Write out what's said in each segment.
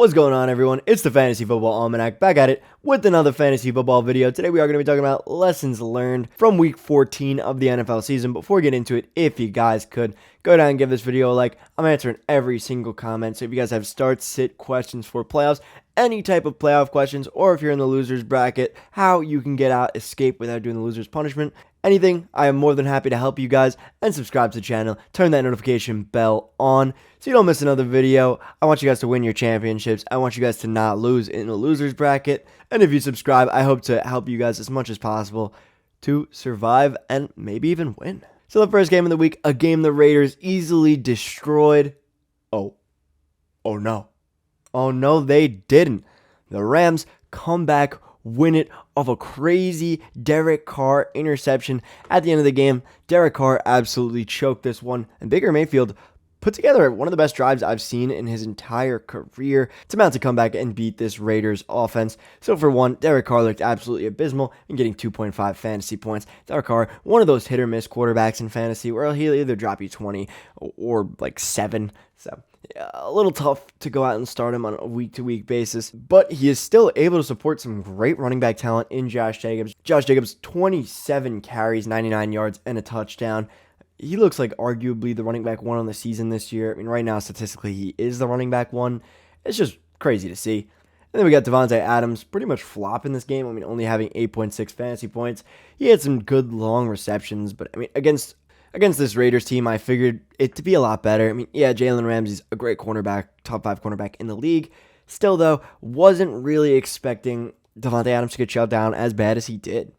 What's going on, everyone? It's the Fantasy Football Almanac, back at it with another fantasy football video. Today we are going to be talking about lessons learned from week 14 of the NFL season. Before we get into it, if you guys could go down and give this video a like. I'm answering every single comment, so if you guys have start, sit questions for playoffs, any type of playoff questions, or if you're in the losers bracket, how you can get out, escape without doing the losers punishment, anything, I am more than happy to help you guys. And subscribe to the channel, turn that notification bell on so you don't miss another video. I want you guys to win your championships. I want you guys to not lose in the losers bracket. And if you subscribe, I hope to help you guys as much as possible to survive and maybe even win. So the first game of the week, a game the Raiders easily destroyed. Oh no, they didn't. The Rams come back, win it off a crazy Derek Carr interception at the end of the game. Derek Carr absolutely choked this one, and Baker Mayfield put together one of the best drives I've seen in his entire career to mount to come back and beat this Raiders offense. So for one, Derek Carr looked absolutely abysmal in getting 2.5 fantasy points. Derek Carr, one of those hit or miss quarterbacks in fantasy where he'll either drop you 20 or like 7. So a little tough to go out and start him on a week-to-week basis, but he is still able to support some great running back talent in Josh Jacobs. Josh Jacobs, 27 carries, 99 yards, and a touchdown. He looks like arguably the running back one on the season this year. I mean, right now, statistically, he is the running back one. It's just crazy to see. And then we got Devontae Adams pretty much flopping this game. I mean, only having 8.6 fantasy points. He had some good long receptions, but I mean, against this Raiders team, I figured it to be a lot better. I mean, yeah, Jalen Ramsey's a great cornerback, top 5 cornerback in the league. Still, though, wasn't really expecting Devontae Adams to get shut down as bad as he did.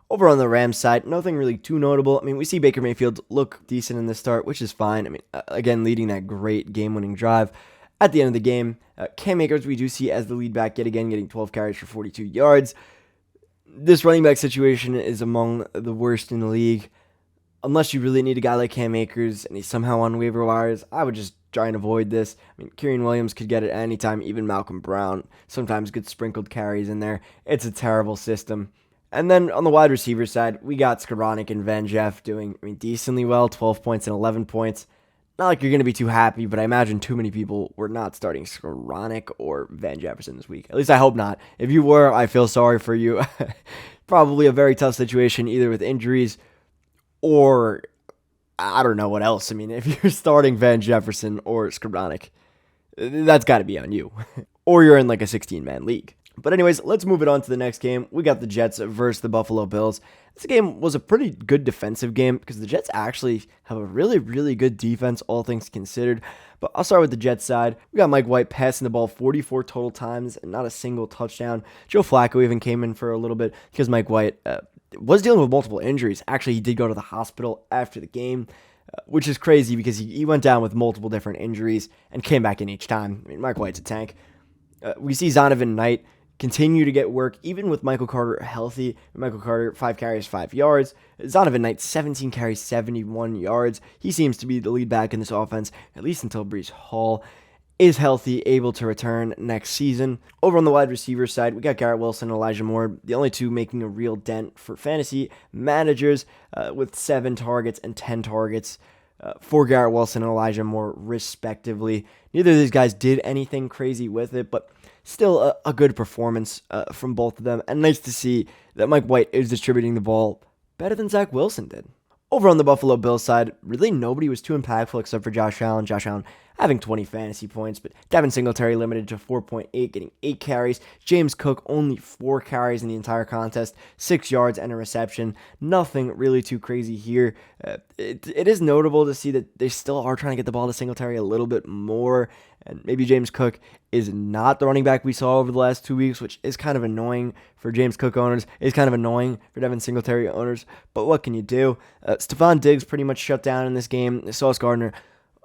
Over on the Rams side, nothing really too notable. I mean, we see Baker Mayfield look decent in the start, which is fine. I mean, again, leading that great game-winning drive. At the end of the game, Cam Akers we do see as the lead back yet again, getting 12 carries for 42 yards. This running back situation is among the worst in the league. Unless you really need a guy like Cam Akers and he's somehow on waiver wires, I would just try and avoid this. I mean, Kyren Williams could get it anytime, even Malcolm Brown sometimes gets sprinkled carries in there. It's a terrible system. And then on the wide receiver side, we got Skoranek and Van Jeff doing decently well, 12 points and 11 points. Not like you're going to be too happy, but I imagine too many people were not starting Skoranek or Van Jefferson this week. At least I hope not. If you were, I feel sorry for you. Probably a very tough situation, either with injuries or I don't know what else. I mean, if you're starting Van Jefferson or Skoranek, that's got to be on you. Or you're in like a 16-man league. But anyways, let's move it on to the next game. We got the Jets versus the Buffalo Bills. This game was a pretty good defensive game because the Jets actually have a really, really good defense, all things considered. But I'll start with the Jets side. We got Mike White passing the ball 44 total times and not a single touchdown. Joe Flacco even came in for a little bit because Mike White was dealing with multiple injuries. Actually, he did go to the hospital after the game, which is crazy because he went down with multiple different injuries and came back in each time. I mean, Mike White's a tank. We see Zonovan Knight continue to get work, even with Michael Carter healthy. Michael Carter, 5 carries, 5 yards. Zonovan Knight, 17 carries, 71 yards. He seems to be the lead back in this offense, at least until Breece Hall is healthy, able to return next season. Over on the wide receiver side, we got Garrett Wilson and Elijah Moore, the only two making a real dent for fantasy managers, with 7 targets and 10 targets for Garrett Wilson and Elijah Moore, respectively. Neither of these guys did anything crazy with it, but still a good performance from both of them. And nice to see that Mike White is distributing the ball better than Zach Wilson did. Over on the Buffalo Bills side, really nobody was too impactful except for Josh Allen. Josh Allen having 20 fantasy points, but Devin Singletary limited to 4.8, getting 8 carries. James Cook only 4 carries in the entire contest, 6 yards and a reception. Nothing really too crazy here. It is notable to see that they still are trying to get the ball to Singletary a little bit more, and maybe James Cook is not the running back we saw over the last 2 weeks, which is kind of annoying for James Cook owners. It's kind of annoying for Devin Singletary owners, but what can you do? Stephon Diggs pretty much shut down in this game. Sauce Gardner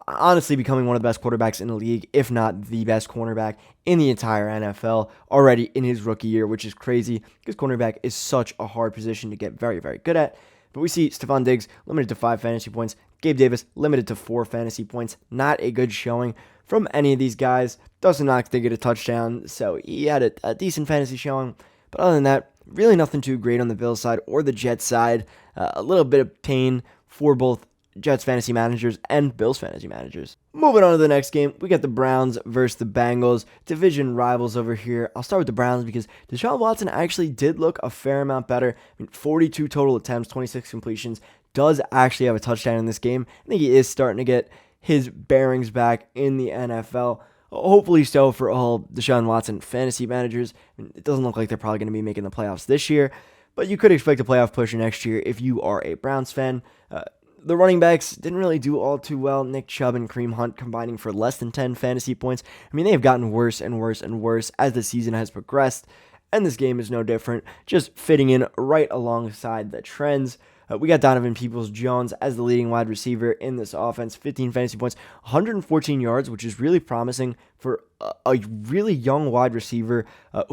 honestly becoming one of the best quarterbacks in the league, if not the best cornerback in the entire NFL already in his rookie year, which is crazy because cornerback is such a hard position to get very, very good at. But we see Stephon Diggs limited to 5 fantasy points. Gabe Davis limited to 4 fantasy points. Not a good showing from any of these guys. Dawson Knox did get a touchdown, so he had a decent fantasy showing. But other than that, really nothing too great on the Bills side or the Jets side. A little bit of pain for both Jets fantasy managers and Bills fantasy managers. Moving on to the next game, we got the Browns versus the Bengals, division rivals over here. I'll start with the Browns because Deshaun Watson actually did look a fair amount better. 42 total attempts, 26 completions, does actually have a touchdown in this game. I think he is starting to get his bearings back in the NFL. Hopefully so for all Deshaun Watson fantasy managers. It doesn't look like they're probably going to be making the playoffs this year, but you could expect a playoff push next year if you are a Browns fan. The running backs didn't really do all too well. Nick Chubb and Kareem Hunt combining for less than 10 fantasy points. They have gotten worse and worse and worse as the season has progressed, and this game is no different, just fitting in right alongside the trends. We got Donovan Peoples-Jones as the leading wide receiver in this offense, 15 fantasy points, 114 yards, which is really promising for a really young wide receiver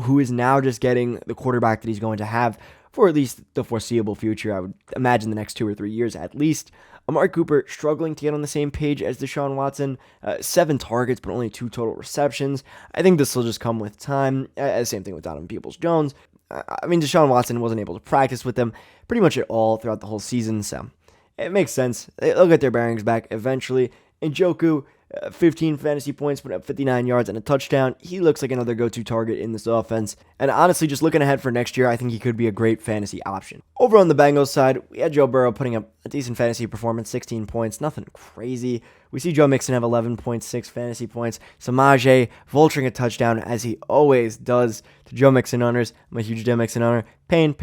who is now just getting the quarterback that he's going to have for at least the foreseeable future. I would imagine the next 2 or 3 years at least. Amari Cooper struggling to get on the same page as Deshaun Watson. 7 targets, but only 2 total receptions. I think this will just come with time. Same thing with Donovan Peoples-Jones. Deshaun Watson wasn't able to practice with them pretty much at all throughout the whole season, so it makes sense. They'll get their bearings back eventually. Njoku, 15 fantasy points, put up 59 yards and a touchdown. He looks like another go-to target in this offense. And honestly, just looking ahead for next year, I think he could be a great fantasy option. Over on the Bengals side, we had Joe Burrow putting up a decent fantasy performance, 16 points, nothing crazy. We see Joe Mixon have 11.6 fantasy points. Samaje vulturing a touchdown, as he always does, to Joe Mixon owners. I'm a huge Joe Mixon owner. Pain.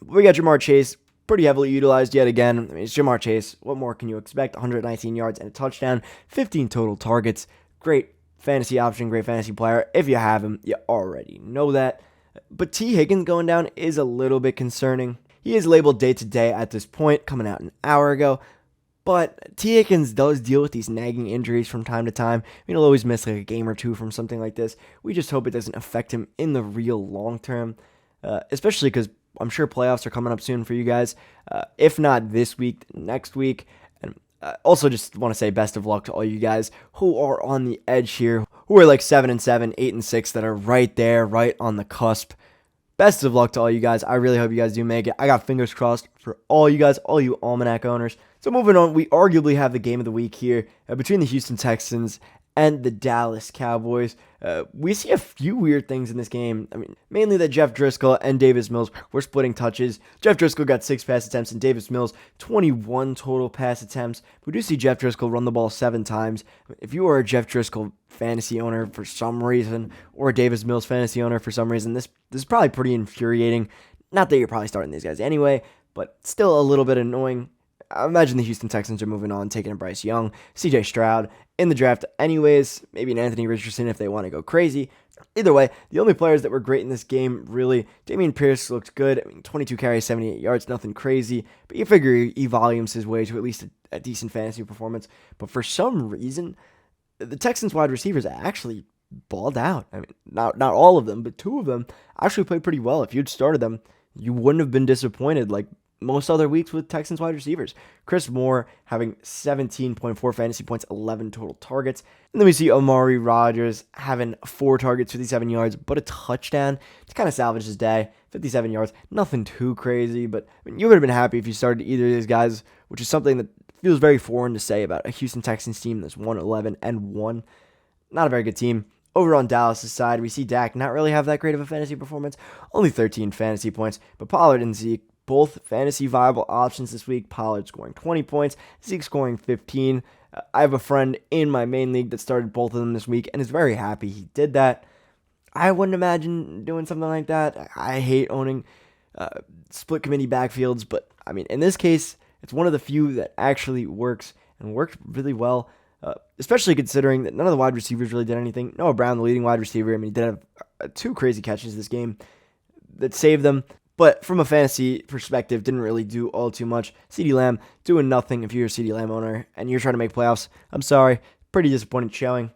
We got Jamarr Chase, pretty heavily utilized yet again. It's Jamarr Chase. What more can you expect? 119 yards and a touchdown, 15 total targets. Great fantasy option, great fantasy player. If you have him, you already know that. But T. Higgins going down is a little bit concerning. He is labeled day-to-day at this point, coming out an hour ago. But T. Higgins does deal with these nagging injuries from time to time. He'll always miss like a game or two from something like this. We just hope it doesn't affect him in the real long term, especially because I'm sure playoffs are coming up soon for you guys. If not this week, next week. And also just want to say best of luck to all you guys who are on the edge here, who are like 7-7, 8-6, that are right there, right on the cusp. Best of luck to all you guys. I really hope you guys do make it. I got fingers crossed for all you guys, all you Almanac owners. So moving on, we arguably have the game of the week here between the Houston Texans and the Dallas Cowboys. We see a few weird things in this game. Mainly that Jeff Driscoll and Davis Mills were splitting touches. Jeff Driscoll got 6 pass attempts and Davis Mills 21 total pass attempts. We do see Jeff Driscoll run the ball 7 times. If you are a Jeff Driscoll fantasy owner for some reason, or a Davis Mills fantasy owner for some reason, this is probably pretty infuriating. Not that you're probably starting these guys anyway, but still a little bit annoying. I imagine the Houston Texans are moving on, taking a Bryce Young, CJ Stroud in the draft anyways, maybe an Anthony Richardson if they want to go crazy. Either way, the only players that were great in this game, really, Dameon Pierce looked good. 22 carries, 78 yards, nothing crazy, but you figure he volumes his way to at least a decent fantasy performance. But for some reason, the Texans wide receivers actually balled out. Not all of them, but 2 of them actually played pretty well. If you'd started them, you wouldn't have been disappointed like most other weeks with Texans wide receivers. Chris Moore having 17.4 fantasy points, 11 total targets. And then we see Amari Rodgers having 4 targets, 57 yards, but a touchdown to kind of salvage his day. 57 yards, nothing too crazy, but you would have been happy if you started either of these guys, which is something that feels very foreign to say about a Houston Texans team that's 1-11-1. Not a very good team. Over on Dallas' side, we see Dak not really have that great of a fantasy performance. Only 13 fantasy points, but Pollard and Zeke, both fantasy viable options this week. Pollard scoring 20 points, Zeke scoring 15. I have a friend in my main league that started both of them this week and is very happy he did that. I wouldn't imagine doing something like that. I hate owning split committee backfields, but in this case, it's one of the few that actually works and worked really well, especially considering that none of the wide receivers really did anything. Noah Brown, the leading wide receiver, he did have 2 crazy catches this game that saved them. But from a fantasy perspective, didn't really do all too much. CeeDee Lamb doing nothing if you're a CeeDee Lamb owner and you're trying to make playoffs. I'm sorry. Pretty disappointing showing.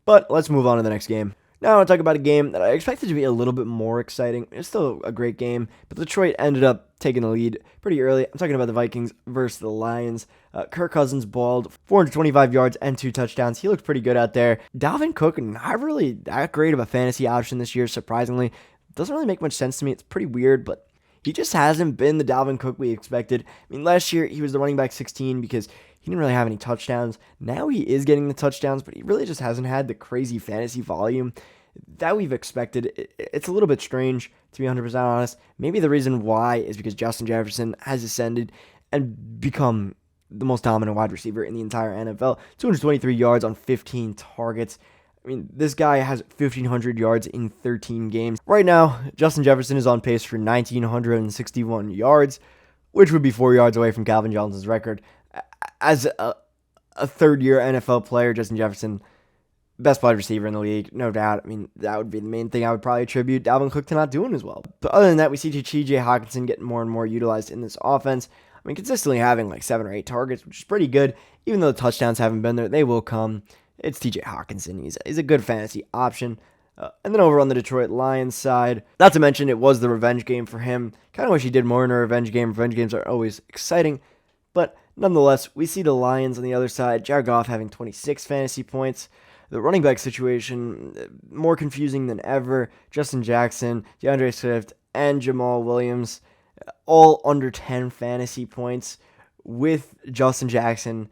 But let's move on to the next game. Now I want to talk about a game that I expected to be a little bit more exciting. It's still a great game, but Detroit ended up taking the lead pretty early. I'm talking about the Vikings versus the Lions. Kirk Cousins balled 425 yards and 2 touchdowns. He looked pretty good out there. Dalvin Cook, not really that great of a fantasy option this year, surprisingly. Doesn't really make much sense to me. It's pretty weird, but he just hasn't been the Dalvin Cook we expected. Last year he was the running back 16 because he didn't really have any touchdowns. Now he is getting the touchdowns, but he really just hasn't had the crazy fantasy volume that we've expected. It's a little bit strange, to be 100% honest. Maybe the reason why is because Justin Jefferson has ascended and become the most dominant wide receiver in the entire NFL. 223 yards on 15 targets. I mean, this guy has 1,500 yards in 13 games. Right now, Justin Jefferson is on pace for 1,961 yards, which would be 4 yards away from Calvin Johnson's record. As a third-year NFL player, Justin Jefferson, best wide receiver in the league, no doubt. I mean, that would be the main thing I would probably attribute Dalvin Cook to not doing as well. But other than that, we see T.J. Hockenson getting more and more utilized in this offense. I mean, consistently having like 7 or 8 targets, which is pretty good. Even though the touchdowns haven't been there, they will come. It's T.J. Hockenson. He's a good fantasy option. And then over on the Detroit Lions side, not to mention it was the revenge game for him. Kind of wish he did more in a revenge game. Revenge games are always exciting. But nonetheless, we see the Lions on the other side. Jared Goff having 26 fantasy points. The running back situation, more confusing than ever. Justin Jackson, DeAndre Swift, and Jamal Williams, all under 10 fantasy points, with Justin Jackson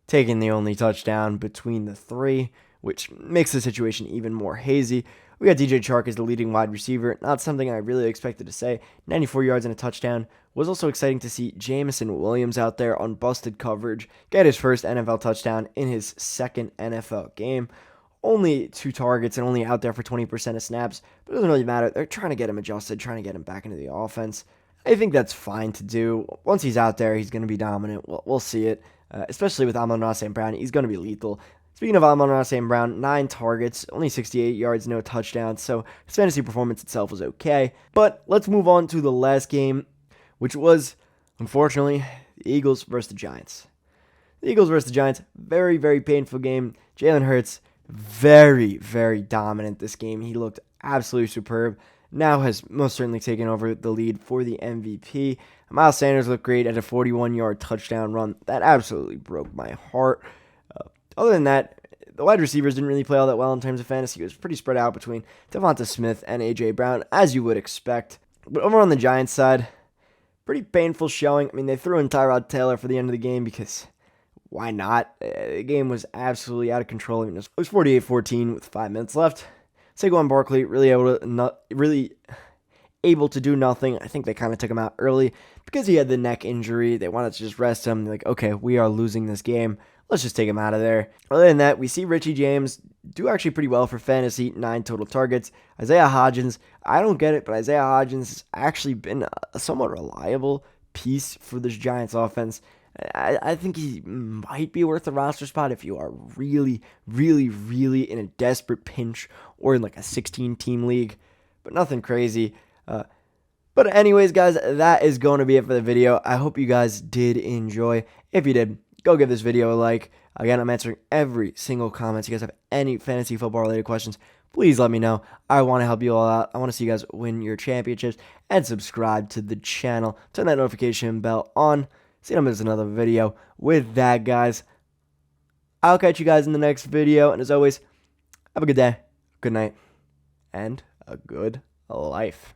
taking the only touchdown between the three, which makes the situation even more hazy. We got DJ Chark as the leading wide receiver. Not something I really expected to say. 94 yards and a touchdown. Was also exciting to see Jameson Williams out there on busted coverage get his first NFL touchdown in his second NFL game. Only 2 targets and only out there for 20% of snaps, but it doesn't really matter. They're trying to get him adjusted, trying to get him back into the offense. I think that's fine to do. Once he's out there, he's going to be dominant. We'll see it, especially with Amon-Ra St. Brown. He's going to be lethal. Speaking of Amon-Ra St. Brown, 9 targets, only 68 yards, no touchdowns, so his fantasy performance itself was okay. But let's move on to the last game, which was, unfortunately, the Eagles versus the Giants. The Eagles versus the Giants, very, very painful game. Jalen Hurts, very, very dominant this game. He looked absolutely superb. Now has most certainly taken over the lead for the MVP. Miles Sanders looked great at a 41-yard touchdown run. That absolutely broke my heart. Other than that, the wide receivers didn't really play all that well in terms of fantasy. It was pretty spread out between Devonta Smith and A.J. Brown, as you would expect. But over on the Giants side, pretty painful showing. I mean, they threw in Tyrod Taylor for the end of the game because why not? The game was absolutely out of control. I mean, it was 48-14 with 5 minutes left. Saquon Barkley really able to do nothing. I think they kind of took him out early because he had the neck injury. They wanted to just rest him. They're like, okay, we are losing this game. Let's just take him out of there. Other than that, we see Richie James do actually pretty well for fantasy, 9 total targets. Isaiah Hodgins, I don't get it, but Isaiah Hodgins has actually been a somewhat reliable piece for this Giants offense. I think he might be worth a roster spot if you are really, really, really in a desperate pinch or in like a 16-team league, but nothing crazy. But anyways, guys, that is going to be it for the video. I hope you guys did enjoy. If you did, go give this video a like. Again, I'm answering every single comment. If you guys have any fantasy football related questions, please let me know. I want to help you all out. I want to see you guys win your championships, and subscribe to the channel. Turn that notification bell on so you don't miss another video. With that, guys, I'll catch you guys in the next video. And as always, have a good day, good night, and a good life.